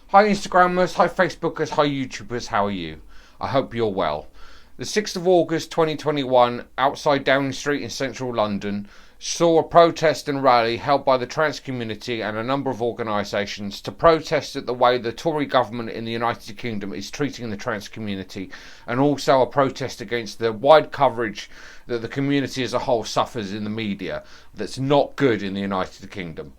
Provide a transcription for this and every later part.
Hi Instagrammers, hi Facebookers, hi YouTubers, how are you? I hope you're well. The 6th of August 2021, outside Downing Street in central London, saw a protest and rally held by the trans community and a number of organisations to protest at the way the Tory government in the United Kingdom is treating the trans community, and also a protest against the wide coverage that the community as a whole suffers in the media that's not good in the United Kingdom.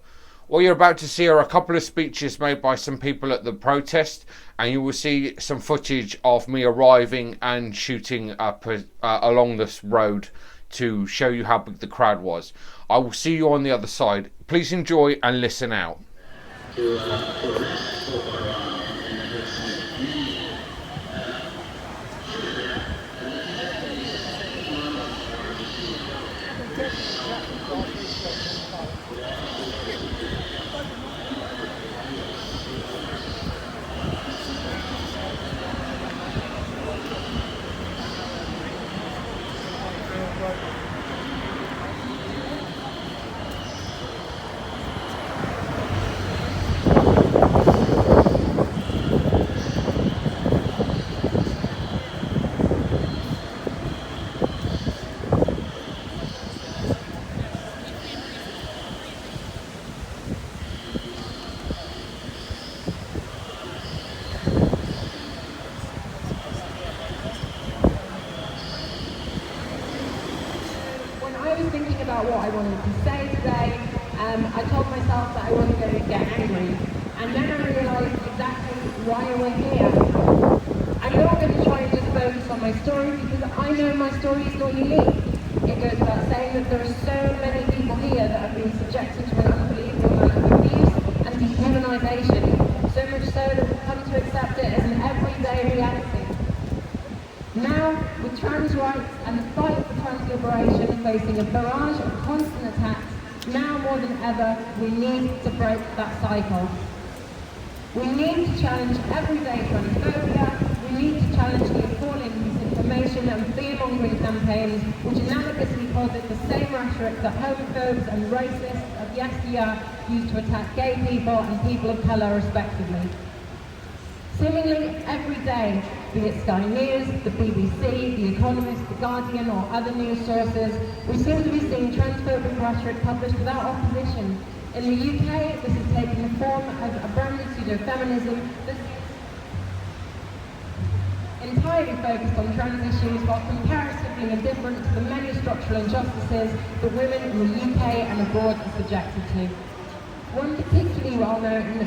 What you're about to see are a couple of speeches made by some people at the protest, and you will see some footage of me arriving and shooting up along this road to show you how big the crowd was. I will see you on the other side. Please enjoy and listen out. I was thinking about what I wanted to say today, I told myself that I wasn't going to get angry. And then I realised exactly why we're here. I'm not going to try and just focus on my story because I know my story is not unique. It goes without saying that there are so many people here that have been subjected to an unbelievable amount of abuse and dehumanisation, so much so that we've come to accept it as an everyday reality. Now, with trans rights and the fight for trans liberation facing a barrage of constant attacks, now more than ever, we need to break that cycle. We need to challenge everyday transphobia, we need to challenge the appalling misinformation and fear-mongering campaigns which analogously posit the same rhetoric that homophobes and racists of yesteryear used to attack gay people and people of colour respectively. Seemingly every day, be it Sky News, the BBC, The Economist, The Guardian or other news sources, we seem to be seeing transphobic rhetoric published without opposition. In the UK, this is taking the form of a brand new pseudo-feminism that's entirely focused on trans issues while comparatively indifferent to the many structural injustices that women in the UK and abroad are subjected to. One particularly well-known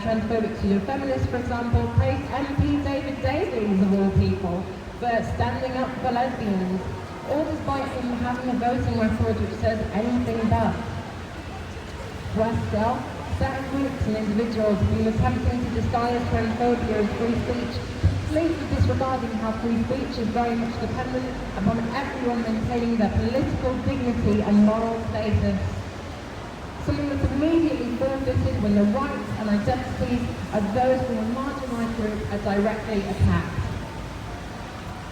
transphobic pseudo-feminist, for example, praised MP David Davies, of all people, for standing up for lesbians, all despite him having a voting record which says anything but. Worse still, certain groups and individuals have been attempting to disguise transphobia as free speech, completely disregarding how free speech is very much dependent upon everyone maintaining their political dignity and moral status. Something that's immediately forfeited when the rights and identities of those from a marginalised group are directly attacked.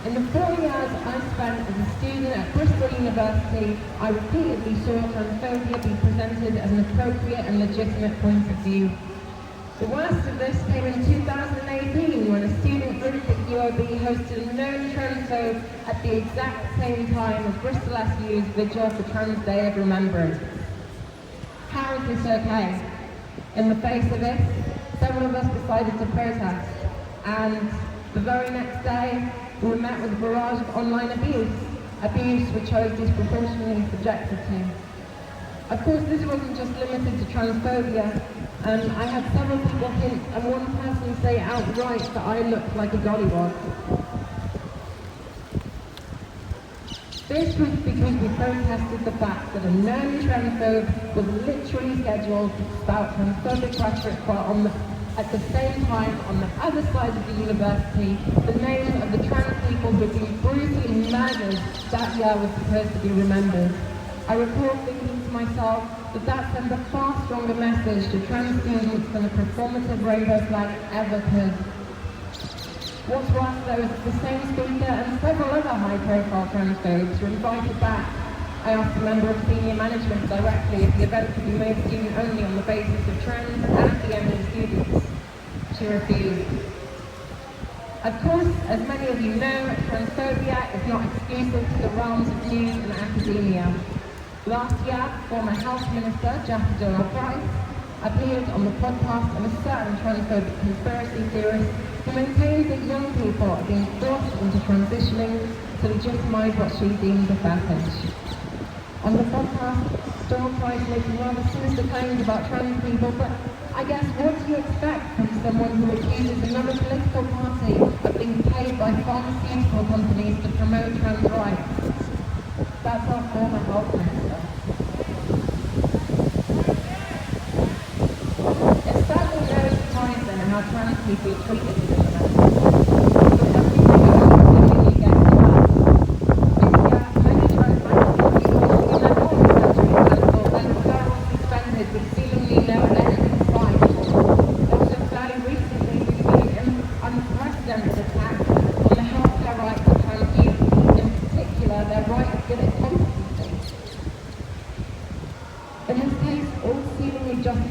In the 4 years I spent as a student at Bristol University, I repeatedly saw transphobia be presented as an appropriate and legitimate point of view. The worst of this came in 2018 when a student group at UOB hosted a known transphobe at the exact same time as Bristol SU's Vigil for Trans Day of Remembrance. How is this okay? In the face of this, several of us decided to protest, and the very next day, we were met with a barrage of online abuse which I was disproportionately subjected to. Of course, this wasn't just limited to transphobia. I had several people hint, and one person say outright that I looked like a gollywog. This was because we protested the fact that a known transphobe was literally scheduled to spout transphobic rhetoric while at the same time, on the other side of the university, the names of the trans people who had been brutally murdered that year was supposed to be remembered. I recall thinking to myself that sends a far stronger message to trans students than a performative rainbow flag ever could. What's worse though is that the same speaker and several other high-profile transphobes were invited back. I asked a member of senior management directly if the event could be made student-only on the basis of trans and BME students. she refused. Of course, as many of you know, transphobia is not exclusive to the realms of news and academia. Last year, former Health Minister Jackie Doyle-Price appeared on the podcast of a certain transphobic conspiracy theorist who maintains that young people are being forced into transitioning to legitimize what she deems a fetish. On the podcast, Doyle-Price making rather sinister claims about trans people, but I guess what do you expect from someone who accuses another political party of being paid by pharmaceutical companies to promote trans rights? That's our former health minister. It's certainly no surprise then how trans people are treated in this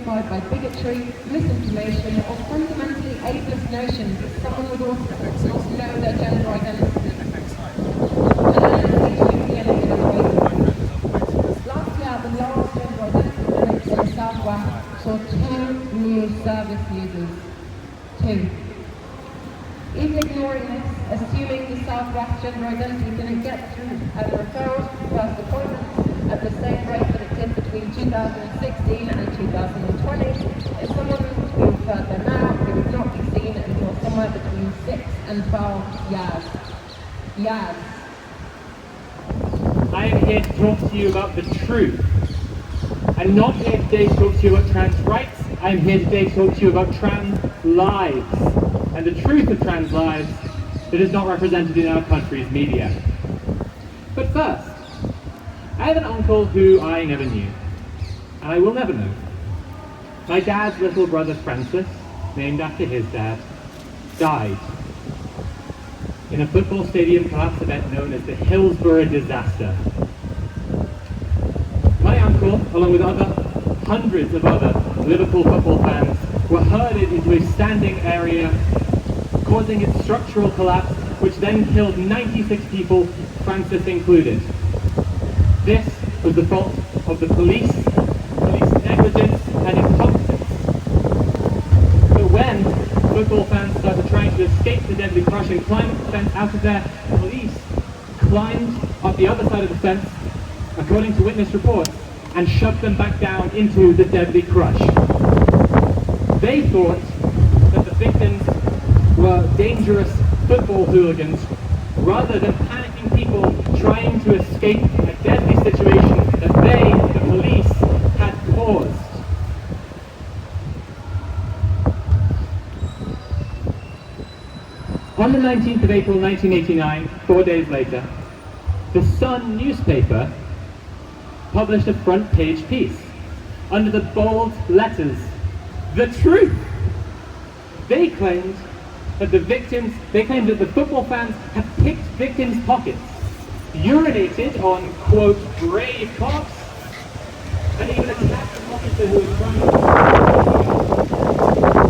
by bigotry, misinformation, or fundamentally ableist notions that someone would also not know their gender identity. Last year, the large gender identity clinics in the Southwest saw 2 new service users. 2. Even ignoring this, assuming the Southwest gender identity didn't get through referrals to first appointments at the same rate that it did between 2016 and 2020, if someone who referred them out, they would not be seen until somewhere between 6 and 12 years. I am here to talk to you about the truth. I'm not here today to talk to you about trans rights. I am here today to talk to you about trans lives and the truth of trans lives that is not represented in our country's media. But first, I have an uncle who I never knew, and I will never know. My dad's little brother Francis, named after his dad, died in a football stadium collapse event known as the Hillsborough disaster. My uncle, along with hundreds of other Liverpool football fans, were herded into a standing area, causing its structural collapse, which then killed 96 people, Francis included. This was the fault of the police negligence and incompetence. But when football fans started trying to escape the deadly crush and climb the fence out of there, police climbed up the other side of the fence, according to witness reports, and shoved them back down into the deadly crush. They thought that the victims were dangerous football hooligans, rather than panicking people trying to escape a deadly situation that they, the police, had caused. On the 19th of April 1989, 4 days later, the Sun newspaper published a front page piece under the bold letters, "The Truth." They claimed that the football fans had picked victims' pockets, urinated on, quote, brave cops, and even attacked an officer who was trying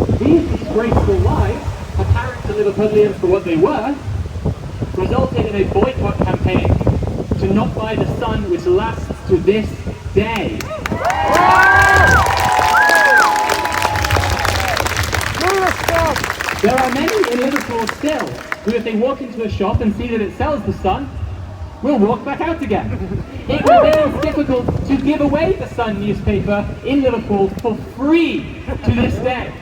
to... These disgraceful lies, apparent to Liverpudlians for what they were, resulted in a boycott campaign to not buy the Sun, which lasts to this day. There are many in Liverpool still who, if they walk into a shop and see that it sells the Sun, will walk back out again. It remains difficult to give away the Sun newspaper in Liverpool for free to this day.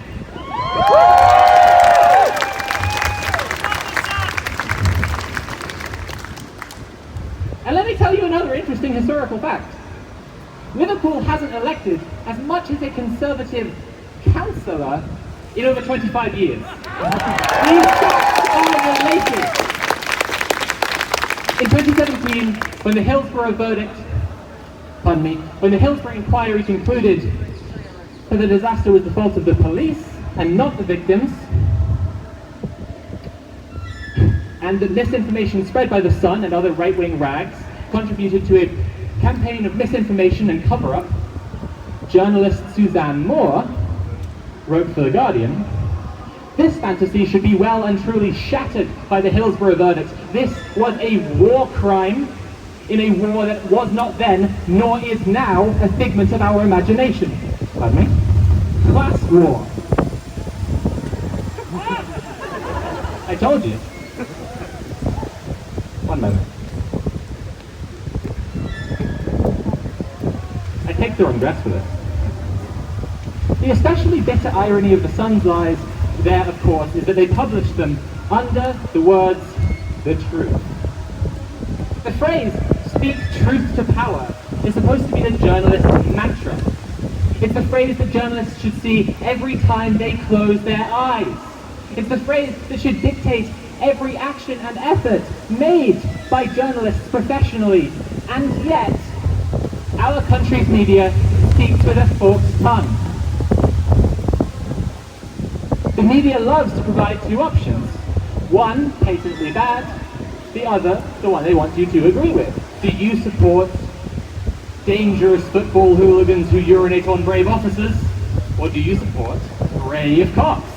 And let me tell you another interesting historical fact. Liverpool hasn't elected as much as a Conservative councillor in over 25 years. These facts are related. In 2017, when the Hillsborough inquiry concluded that the disaster was the fault of the police and not the victims, and the misinformation spread by the Sun and other right-wing rags contributed to a campaign of misinformation and cover-up, journalist Suzanne Moore wrote for The Guardian This fantasy should be well and truly shattered by the Hillsborough verdict. This was a war crime in a war that was not then, nor is now, a figment of our imagination. Pardon me? Class war. I told you. One moment. I take the wrong dress for this. The especially bitter irony of the Sun's lies there, of course, is that they published them under the words, the truth. The phrase, speak truth to power, is supposed to be the journalist's mantra. It's the phrase that journalists should see every time they close their eyes. It's the phrase that should dictate every action and effort made by journalists professionally. And yet, our country's media speaks with a forked tongue. The media loves to provide two options. One, patently bad. The other, the one they want you to agree with. Do you support dangerous football hooligans who urinate on brave officers? Or do you support brave cops?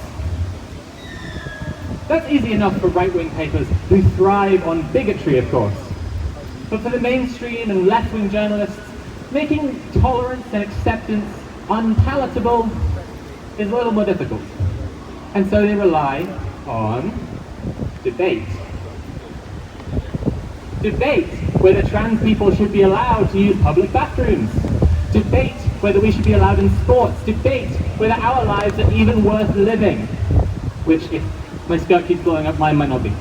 That's easy enough for right-wing papers who thrive on bigotry, of course. But for the mainstream and left-wing journalists, making tolerance and acceptance unpalatable is a little more difficult. And so they rely on debate. Debate whether trans people should be allowed to use public bathrooms. Debate whether we should be allowed in sports. Debate whether our lives are even worth living. Which, if my skirt keeps blowing up, mine might not be.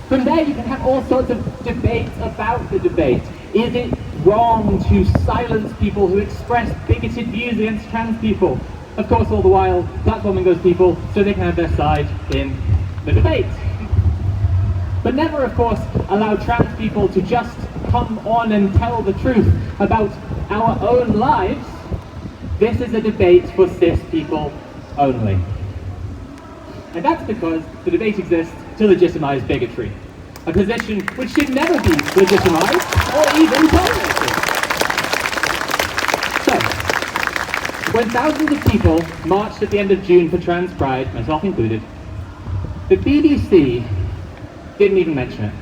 From there you can have all sorts of debates about the debate. Is it wrong to silence people who express bigoted views against trans people? Of course, all the while platforming those people so they can have their side in the debate. But never, of course, allow trans people to just come on and tell the truth about our own lives. This is a debate for cis people only. And that's because the debate exists to legitimize bigotry, a position which should never be legitimized or even tolerated. So, when thousands of people marched at the end of June for Trans Pride, myself included, the BBC didn't even mention it.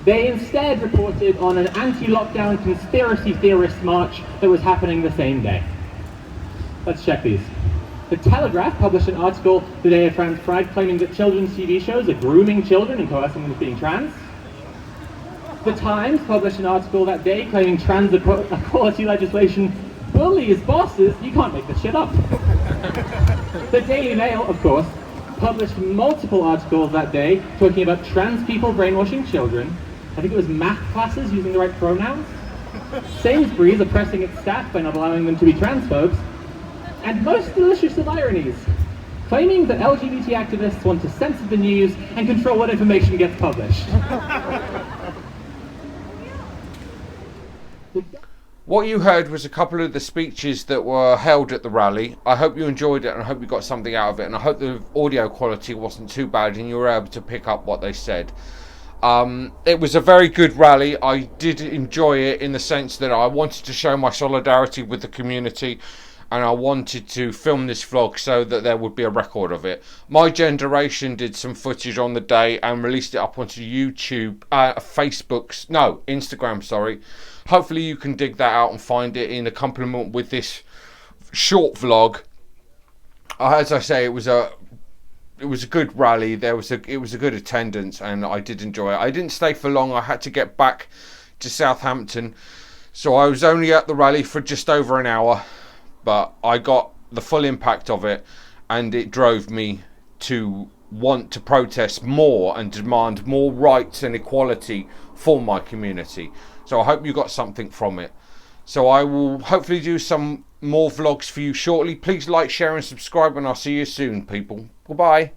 They instead reported on an anti-lockdown conspiracy theorist march that was happening the same day. Let's check these. The Telegraph published an article the day of Trans Pride claiming that children's TV shows are grooming children and coercing them into being trans. The Times published an article that day claiming trans equality legislation bullies bosses. You can't make this shit up. The Daily Mail, of course, published multiple articles that day talking about trans people brainwashing children. I think it was math classes using the right pronouns. Sainsbury's oppressing its staff by not allowing them to be transphobes. And most delicious of ironies, claiming that LGBT activists want to censor the news and control what information gets published. What you heard was a couple of the speeches that were held at the rally. I hope you enjoyed it and I hope you got something out of it, and I hope the audio quality wasn't too bad and you were able to pick up what they said. It was a very good rally. I did enjoy it in the sense that I wanted to show my solidarity with the community, and I wanted to film this vlog so that there would be a record of it. My Generation did some footage on the day and released it up onto YouTube, Instagram, sorry. Hopefully you can dig that out and find it in accompaniment with this short vlog. As I say, it was a good rally. It was a good attendance, and I did enjoy it. I didn't stay for long. I had to get back to Southampton, so I was only at the rally for just over an hour. But I got the full impact of it, and it drove me to want to protest more and demand more rights and equality for my community. So I hope you got something from it. So I will hopefully do some more vlogs for you shortly. Please like, share and subscribe, and I'll see you soon, people. Goodbye.